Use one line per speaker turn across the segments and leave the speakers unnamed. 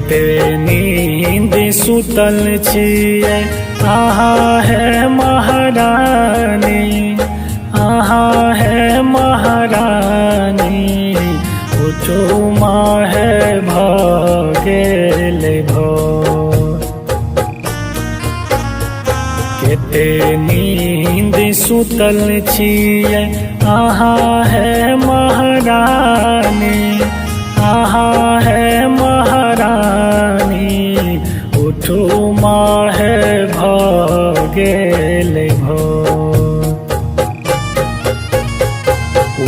केते नींद सुतल छियै अहाँ है महारानी, अहाँ है महारानी। उठू माहे भऽ गेल भोर, केते नींद सुतल छियै अहाँ है महारानी, अहाँ है महारानी। उठू माहे भऽ गेल भोर,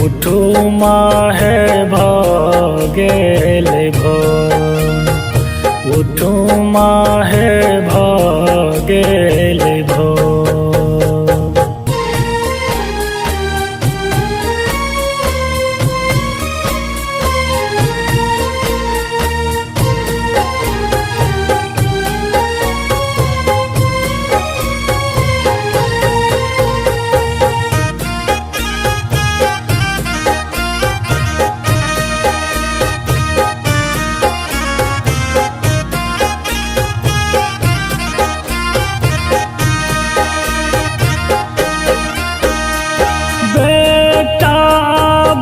उठू माहे भऽ गेल भोर, उठू माहे भऽ गेल भोर।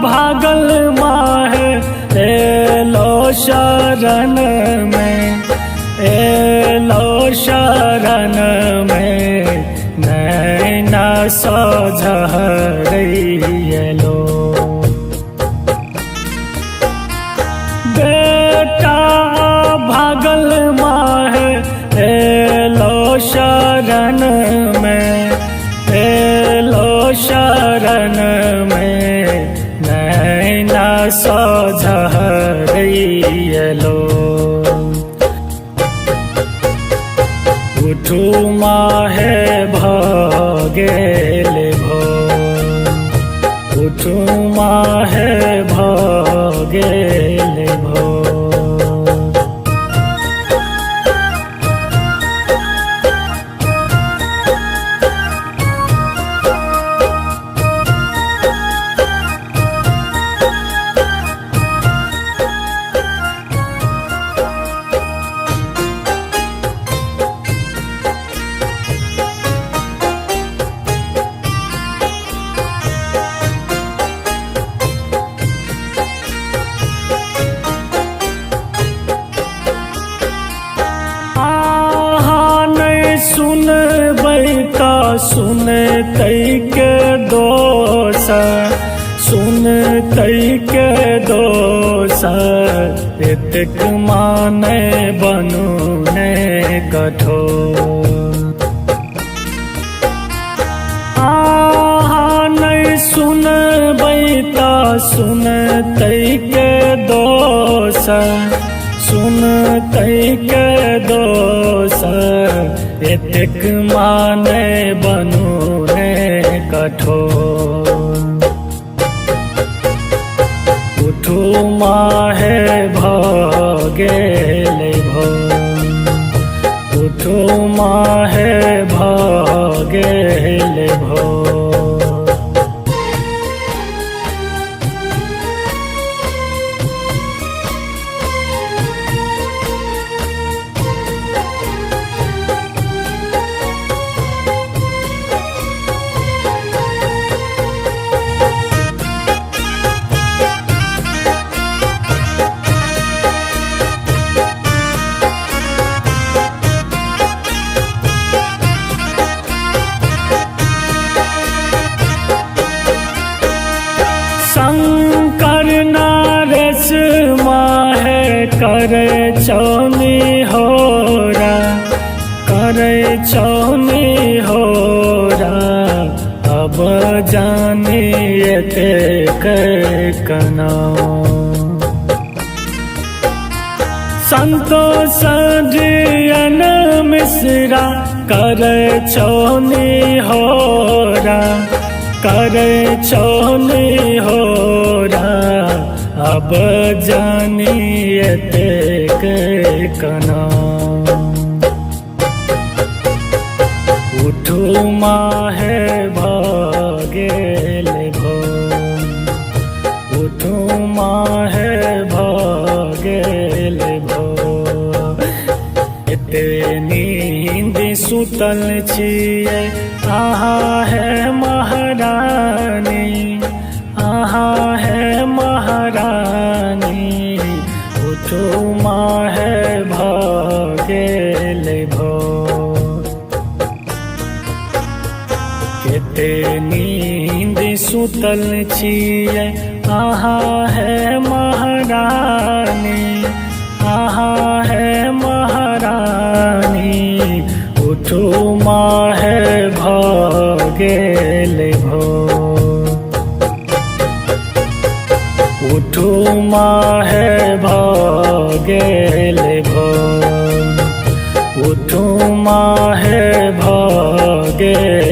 भागल माहे एलो शरण में, एलो शरण में। नैना सझरैलो बेटा भागल माहे एलो शरण में, एलो शरण में। नैना सझरैलो उठू माहे भऽ गेल भोर, उठू माहे भऽ गेल भोर। सुनबै तऽ सुनतै के दोसर, सुनतै के दोसर। एतेक माने बनू ने कठोर, अहाँ नहि सुनबै तऽ सुनतै के दोसर, सुनतै के दोसर। एतेक माने बनू ने कठोर, उठू माहे भऽ गेल भोर, उठू माहे भऽ गेल भोर। शंकर नारेश माहे करे चौनी होरा, करे चौनी होरा। अब जानी एतेक कना संतोष जियन मिश्रा करे चौनी होरा, करे चौनी होरा। अब जानी एतेक कना उठू माहे भऽ गेल भोर, उठू माहे भऽ गेल भोर। सुतल छियै अहाँ है महारानी, अहाँ है महारानी। उठू माहे भऽ गेल भोर, केते नींद सुतल छियै अहाँ है महारानी, अहाँ है महारानी। उठू माहे भऽ गेल भोर, उठू माहे भऽ गेल भोर, उठू माहे भऽ गेल